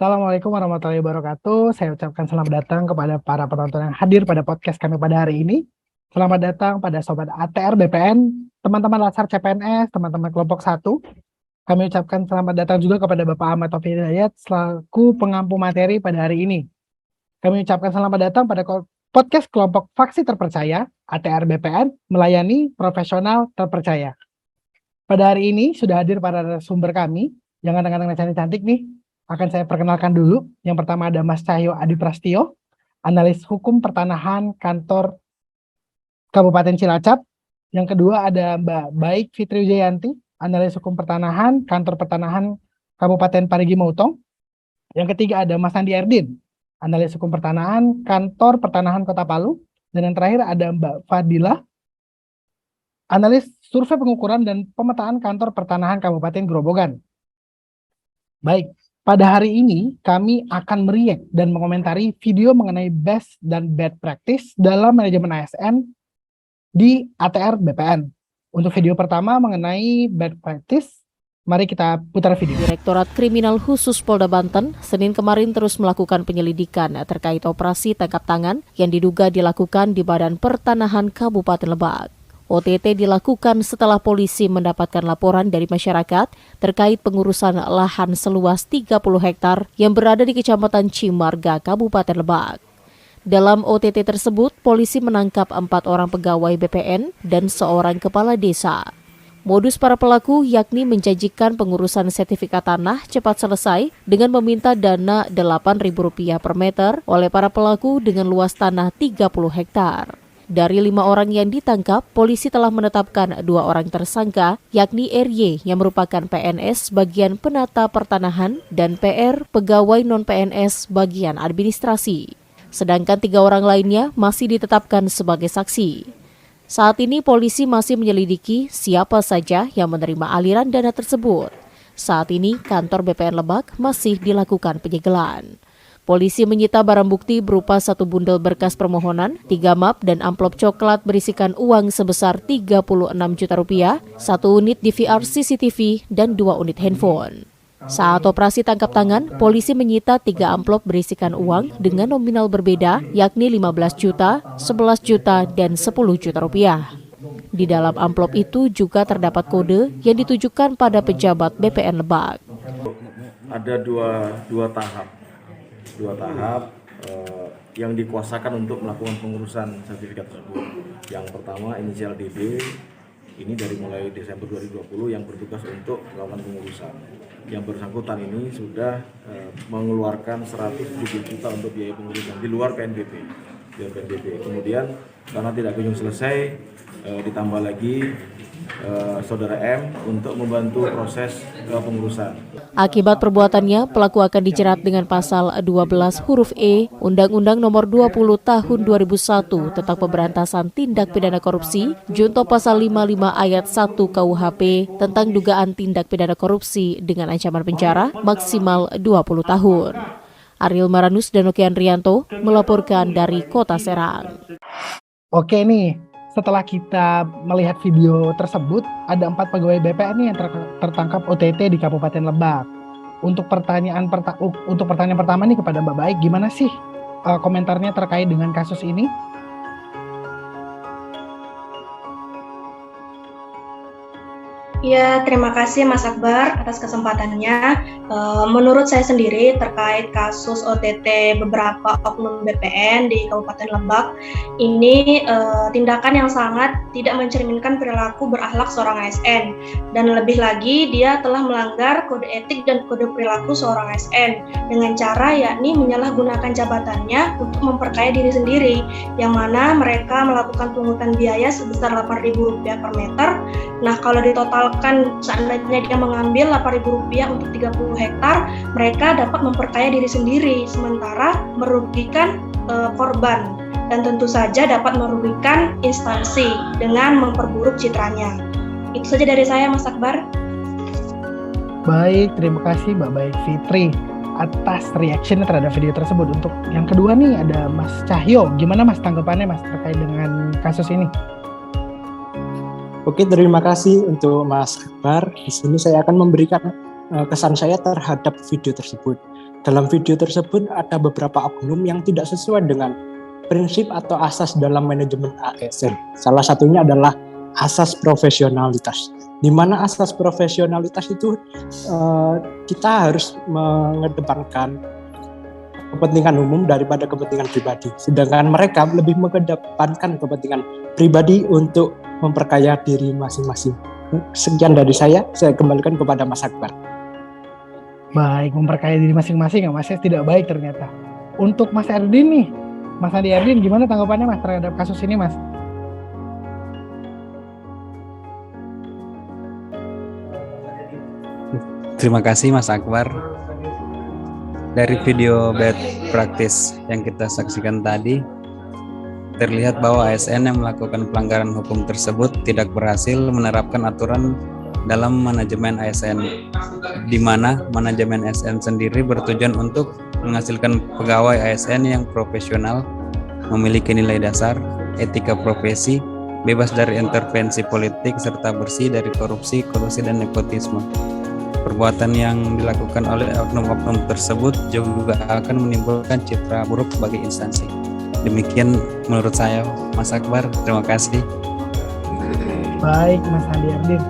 Assalamualaikum warahmatullahi wabarakatuh. Saya ucapkan selamat datang kepada para penonton yang hadir pada podcast kami pada hari ini. Selamat datang pada Sobat ATR BPN, teman-teman Latsar CPNS, teman-teman kelompok 1. Kami ucapkan selamat datang juga kepada Bapak Ahmad Taufik Hidayat selaku pengampu materi pada hari ini. Kami ucapkan selamat datang pada podcast kelompok faksi terpercaya ATR BPN melayani profesional terpercaya. Pada hari ini sudah hadir para sumber kami yang kadang-kadang cantik-cantik nih. Akan saya perkenalkan dulu. Yang pertama ada Mas Cahyo Adi Prastio, analis hukum pertanahan kantor Kabupaten Cilacap. Yang kedua ada Mbak Baik Fitri Wijayanti, analis hukum pertanahan kantor pertanahan Kabupaten Parigi Mutong. Yang ketiga ada Mas Andi Erdin, analis hukum pertanahan kantor pertanahan Kota Palu. Dan yang terakhir ada Mbak Fadila, analis survei pengukuran dan pemetaan kantor pertanahan Kabupaten Grobogan. Baik, pada hari ini kami akan mereact dan mengomentari video mengenai best dan bad practice dalam manajemen ASN di ATR BPN. Untuk video pertama mengenai bad practice, mari kita putar video. Direktorat Kriminal Khusus Polda Banten Senin kemarin terus melakukan penyelidikan terkait operasi tangkap tangan yang diduga dilakukan di Badan Pertanahan Kabupaten Lebak. OTT dilakukan setelah polisi mendapatkan laporan dari masyarakat terkait pengurusan lahan seluas 30 hektar yang berada di Kecamatan Cimarga, Kabupaten Lebak. Dalam OTT tersebut, polisi menangkap 4 orang pegawai BPN dan seorang kepala desa. Modus para pelaku yakni menjanjikan pengurusan sertifikat tanah cepat selesai dengan meminta dana Rp8.000 per meter oleh para pelaku dengan luas tanah 30 hektar. Dari 5 orang yang ditangkap, polisi telah menetapkan 2 orang tersangka, yakni RY yang merupakan PNS bagian penata pertanahan dan PR pegawai non-PNS bagian administrasi. Sedangkan 3 orang lainnya masih ditetapkan sebagai saksi. Saat ini polisi masih menyelidiki siapa saja yang menerima aliran dana tersebut. Saat ini kantor BPN Lebak masih dilakukan penyegelan. Polisi menyita barang bukti berupa 1 bundel berkas permohonan, 3 map dan amplop coklat berisikan uang sebesar Rp36 juta, 1 unit DVR CCTV, dan 2 unit handphone. Saat operasi tangkap tangan, polisi menyita 3 amplop berisikan uang dengan nominal berbeda, yakni 15 juta, 11 juta, dan 10 juta rupiah. Di dalam amplop itu juga terdapat kode yang ditujukan pada pejabat BPN Lebak. Ada dua tahap yang dikuasakan untuk melakukan pengurusan sertifikat tersebut. Yang pertama inisial DB, ini dari mulai Desember 2020 yang bertugas untuk melakukan pengurusan. Yang bersangkutan ini sudah mengeluarkan 170 juta untuk biaya pengurusan di luar PNBP. Kemudian karena tidak kunjung selesai, ditambah lagi Saudara M untuk membantu proses pengurusan. Akibat perbuatannya, pelaku akan dijerat dengan pasal 12 huruf E Undang-Undang Nomor 20 Tahun 2001 tentang Pemberantasan Tindak Pidana Korupsi, junto pasal 55 ayat 1 KUHP tentang dugaan tindak pidana korupsi dengan ancaman penjara maksimal 20 tahun. Ariel Maranus dan Okian Rianto melaporkan dari Kota Serang. Oke nih, setelah kita melihat video tersebut, ada 4 pegawai BPN nih yang tertangkap OTT di Kabupaten Lebak. Untuk pertanyaan pertama nih kepada Mbak Baik, gimana sih komentarnya terkait dengan kasus ini? Ya, terima kasih Mas Akbar atas kesempatannya. Menurut saya sendiri terkait kasus OTT beberapa oknum BPN di Kabupaten Lebak, ini tindakan yang sangat tidak mencerminkan perilaku berakhlak seorang ASN. Dan lebih lagi, dia telah melanggar kode etik dan kode perilaku seorang ASN dengan cara yakni menyalahgunakan jabatannya untuk memperkaya diri sendiri, yang mana mereka melakukan pungutan biaya sebesar Rp8.000 per meter. Nah, kalau ditotal seandainya dia mengambil Rp8.000 untuk 30 hektar, mereka dapat memperkaya diri sendiri, sementara merugikan korban dan tentu saja dapat merugikan instansi dengan memperburuk citranya. Itu saja dari saya, Mas Akbar. Baik, terima kasih Mbak Baik Fitri atas reaction terhadap video tersebut. Untuk yang kedua nih ada Mas Cahyo, gimana Mas tanggapannya Mas terkait dengan kasus ini? Oke, terima kasih untuk Mas Akbar. Di sini saya akan memberikan kesan saya terhadap video tersebut. dalam video tersebut ada beberapa oknum yang tidak sesuai dengan prinsip atau asas dalam manajemen ASN. Salah satunya adalah asas profesionalitas. Di mana asas profesionalitas itu kita harus mengedepankan kepentingan umum daripada kepentingan pribadi. Sedangkan mereka lebih mengedepankan kepentingan pribadi untuk memperkaya diri masing-masing. Sekian dari saya kembalikan kepada Mas Akbar. Baik, memperkaya diri masing-masing ya Mas, tidak baik ternyata. Untuk Mas Erdin nih, Mas Andi Erdin, gimana tanggapannya Mas terhadap kasus ini Mas? Terima kasih Mas Akbar. Dari video bad practice yang kita saksikan tadi, terlihat bahwa ASN yang melakukan pelanggaran hukum tersebut tidak berhasil menerapkan aturan dalam manajemen ASN, di mana manajemen ASN sendiri bertujuan untuk menghasilkan pegawai ASN yang profesional, memiliki nilai dasar, etika profesi, bebas dari intervensi politik, serta bersih dari korupsi, kolusi, dan nepotisme. Perbuatan yang dilakukan oleh oknum-oknum tersebut juga akan menimbulkan citra buruk bagi instansi. Demikian menurut saya, Mas Akbar. Terima kasih. Baik, Mas Andi Erdin.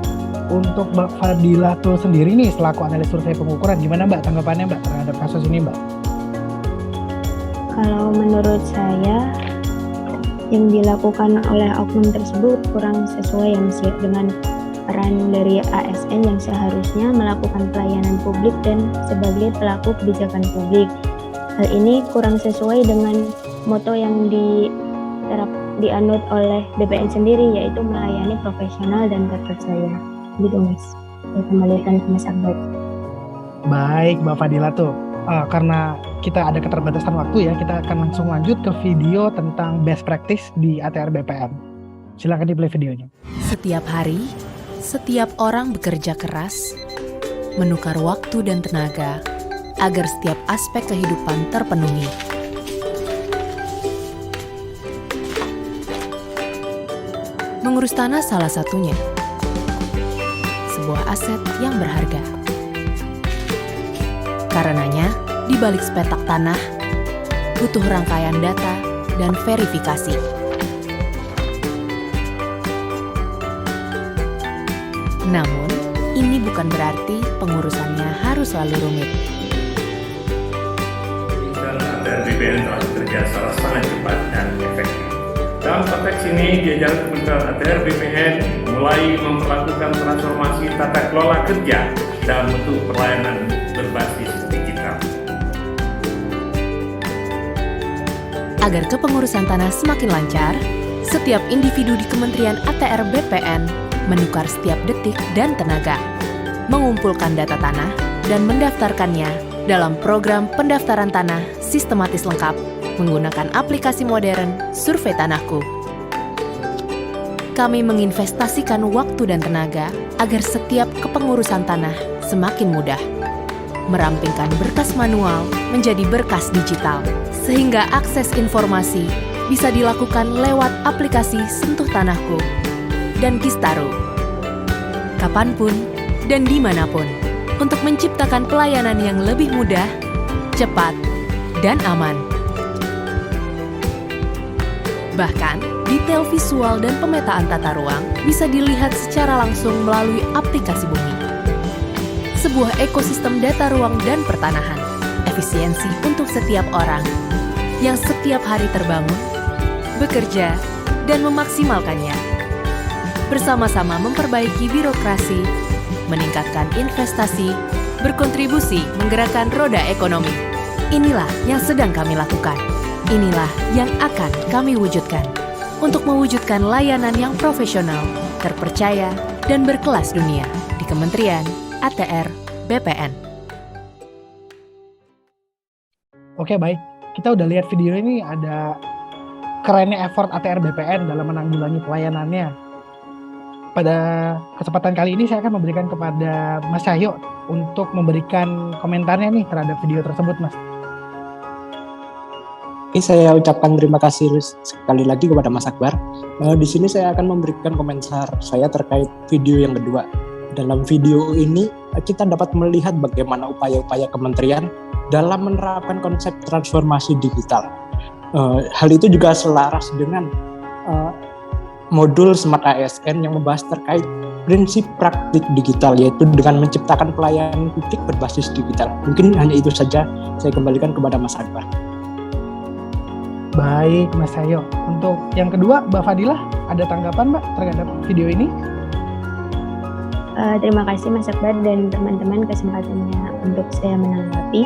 Untuk Mbak Fadila tuh sendiri nih, selaku analis survei pengukuran, gimana Mbak tanggapannya Mbak terhadap kasus ini Mbak? Kalau menurut saya, yang dilakukan oleh oknum tersebut kurang sesuai dengan peran dari ASN yang seharusnya melakukan pelayanan publik dan sebagai pelaku kebijakan publik. Hal ini kurang sesuai dengan moto yang dianut oleh BPN sendiri, yaitu melayani profesional dan terpercaya. Gitu Mas. Saya kembalikan ke Mas Akbar. Baik Mbak Fadila tuh, karena kita ada keterbatasan waktu ya, kita akan langsung lanjut ke video tentang best practice di ATR BPN. Silakan di play videonya. Setiap hari, setiap orang bekerja keras, menukar waktu dan tenaga agar setiap aspek kehidupan terpenuhi. Mengurus tanah salah satunya, sebuah aset yang berharga. Karenanya, di balik sepetak tanah, butuh rangkaian data dan verifikasi. Namun, ini bukan berarti pengurusannya harus selalu rumit. ATR BPN telah bekerja secara sangat cepat dan efektif. Dalam konteks ini, jajaran Kementerian ATR BPN mulai memperlakukan transformasi tata kelola kerja dalam bentuk pelayanan berbasis digital. Agar kepengurusan tanah semakin lancar, setiap individu di Kementerian ATR BPN menukar setiap detik dan tenaga, mengumpulkan data tanah dan mendaftarkannya dalam program pendaftaran tanah sistematis lengkap menggunakan aplikasi modern Survei Tanahku. Kami menginvestasikan waktu dan tenaga agar setiap kepengurusan tanah semakin mudah, merampingkan berkas manual menjadi berkas digital, sehingga akses informasi bisa dilakukan lewat aplikasi Sentuh Tanahku dan Kistaru, kapanpun dan dimanapun, untuk menciptakan pelayanan yang lebih mudah, cepat, dan aman. Bahkan, detail visual dan pemetaan tata ruang bisa dilihat secara langsung melalui aplikasi Bumi. Sebuah ekosistem data ruang dan pertanahan, efisiensi untuk setiap orang, yang setiap hari terbangun, bekerja, dan memaksimalkannya. Bersama-sama memperbaiki birokrasi, meningkatkan investasi, berkontribusi menggerakkan roda ekonomi. Inilah yang sedang kami lakukan. Inilah yang akan kami wujudkan untuk mewujudkan layanan yang profesional, terpercaya, dan berkelas dunia di Kementerian ATR BPN. Oke baik, kita udah lihat video ini, ada kerennya effort ATR BPN dalam menanggulangi pelayanannya. Pada kesempatan kali ini saya akan memberikan kepada Mas Cahyo untuk memberikan komentarnya nih terhadap video tersebut, Mas. Oke, saya ucapkan terima kasih sekali lagi kepada Mas Akbar. Di sini saya akan memberikan komentar saya terkait video yang kedua. Dalam video ini kita dapat melihat bagaimana upaya-upaya kementerian dalam menerapkan konsep transformasi digital. Hal itu juga selaras dengan modul Smart ASN yang membahas terkait prinsip praktik digital, yaitu dengan menciptakan pelayanan publik berbasis digital. Mungkin hanya itu saja, saya kembalikan kepada Mas Akbar. Baik Mas Cahyo. Untuk yang kedua, Mbak Fadilah, ada tanggapan Mbak terhadap video ini? Terima kasih Mas Akbar dan teman-teman kesempatannya untuk saya menanggapi.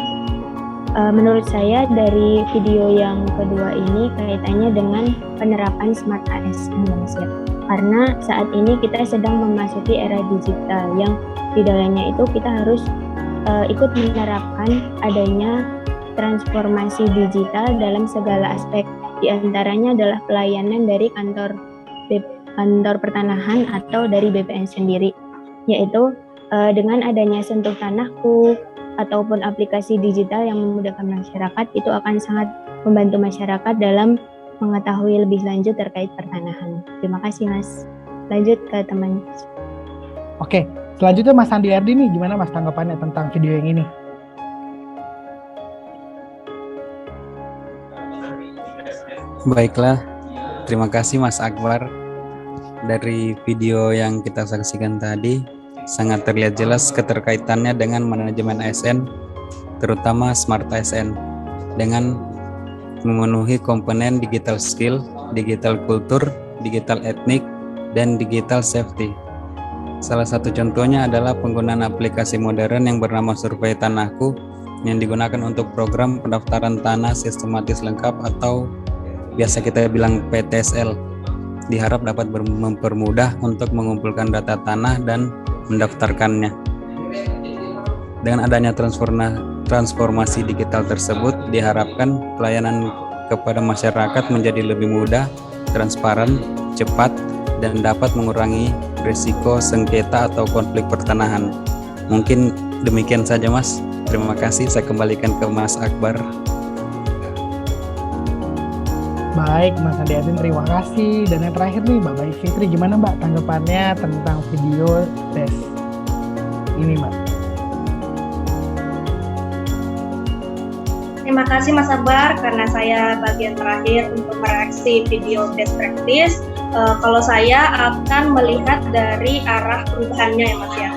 Menurut saya dari video yang kedua ini kaitannya dengan penerapan Smart ASN ya. Karena saat ini kita sedang memasuki era digital yang di dalamnya itu kita harus ikut menerapkan adanya transformasi digital dalam segala aspek. Di antaranya adalah pelayanan dari kantor pertanahan atau dari BPN sendiri, yaitu dengan adanya Sentuh Tanahku ataupun aplikasi digital yang memudahkan masyarakat, itu akan sangat membantu masyarakat dalam mengetahui lebih lanjut terkait pertanahan. Terima kasih Mas. Lanjut ke teman. Oke, selanjutnya Mas Andi Ardi nih, gimana Mas tanggapannya tentang video yang ini? Baiklah, terima kasih Mas Akbar. Dari video yang kita saksikan tadi, sangat terlihat jelas keterkaitannya dengan manajemen ASN, terutama Smart ASN, dengan memenuhi komponen digital skill, digital kultur, digital etnik, dan digital safety. Salah satu contohnya adalah penggunaan aplikasi modern yang bernama Survei Tanahku yang digunakan untuk program pendaftaran tanah sistematis lengkap atau biasa kita bilang PTSL. Diharap dapat mempermudah untuk mengumpulkan data tanah dan mendaftarkannya. Dengan adanya transformasi digital tersebut, diharapkan pelayanan kepada masyarakat menjadi lebih mudah, transparan, cepat, dan dapat mengurangi risiko sengketa atau konflik pertanahan. Mungkin demikian saja Mas. Terima kasih, saya kembalikan ke Mas Akbar. Baik, Mas Andi Adin, terima kasih. Dan yang terakhir nih, Mbak Baik Fitri, gimana Mbak tanggapannya tentang video tes ini, Mbak? Terima kasih Mas Akbar, karena saya bagian terakhir untuk mereaksi video best practice. Kalau saya akan melihat dari arah perubahannya ya Mas ya.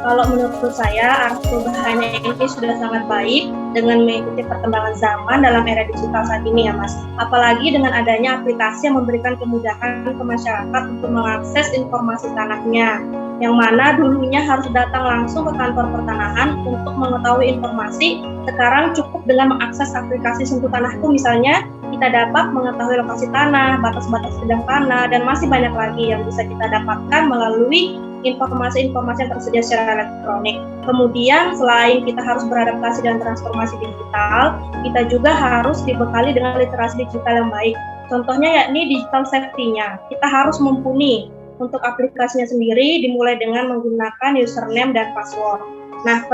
Kalau menurut saya arah perubahannya ini sudah sangat baik dengan mengikuti perkembangan zaman dalam era digital saat ini ya Mas. Apalagi dengan adanya aplikasi yang memberikan kemudahan ke masyarakat untuk mengakses informasi tanahnya, yang mana dulunya harus datang langsung ke kantor pertanahan untuk mengetahui informasi. Sekarang cukup dengan mengakses aplikasi Sentuh Tanahku misalnya, kita dapat mengetahui lokasi tanah, batas-batas bidang tanah, dan masih banyak lagi yang bisa kita dapatkan melalui informasi-informasi yang tersedia secara elektronik. Kemudian selain kita harus beradaptasi dengan transformasi digital, kita juga harus dibekali dengan literasi digital yang baik. Contohnya yakni digital safety-nya. Kita harus mumpuni untuk aplikasinya sendiri, dimulai dengan menggunakan username dan password. Nah,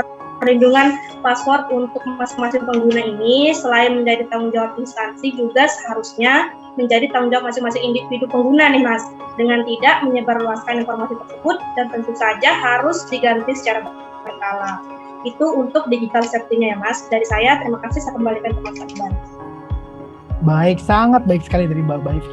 perlindungan password untuk masing-masing pengguna ini selain menjadi tanggung jawab instansi juga seharusnya menjadi tanggung jawab masing-masing individu pengguna nih Mas, dengan tidak menyebarluaskan informasi tersebut dan tentu saja harus diganti secara berkala. Itu untuk digital safety-nya ya Mas. Dari saya, terima kasih, saya kembalikan ke Mas Akbar. Baik, sangat baik sekali dari Mbak Baik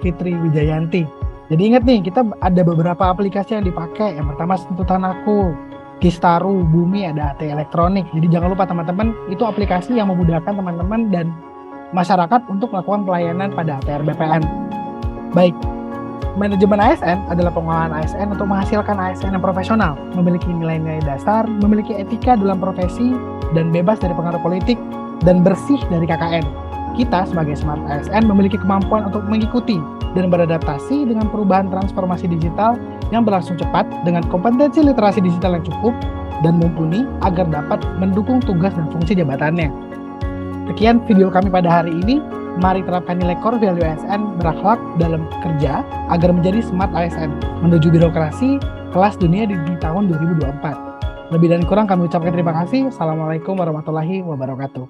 Fitri Wijayanti. Jadi ingat nih, kita ada beberapa aplikasi yang dipakai. Yang pertama Sentuh Tanahku, Kistaru, Bumi, ada AT Elektronik. Jadi jangan lupa teman-teman, itu aplikasi yang memudahkan teman-teman dan masyarakat untuk melakukan pelayanan pada ATR BPN. Baik, manajemen ASN adalah pengolahan ASN untuk menghasilkan ASN yang profesional, memiliki nilai-nilai dasar, memiliki etika dalam profesi, dan bebas dari pengaruh politik, dan bersih dari KKN. Kita sebagai Smart ASN memiliki kemampuan untuk mengikuti dan beradaptasi dengan perubahan transformasi digital yang berlangsung cepat dengan kompetensi literasi digital yang cukup dan mumpuni agar dapat mendukung tugas dan fungsi jabatannya. Sekian video kami pada hari ini. Mari terapkan nilai core value ASN berakhlak dalam kerja agar menjadi Smart ASN menuju birokrasi kelas dunia di tahun 2024. Lebih dan kurang kami ucapkan terima kasih. Assalamualaikum warahmatullahi wabarakatuh.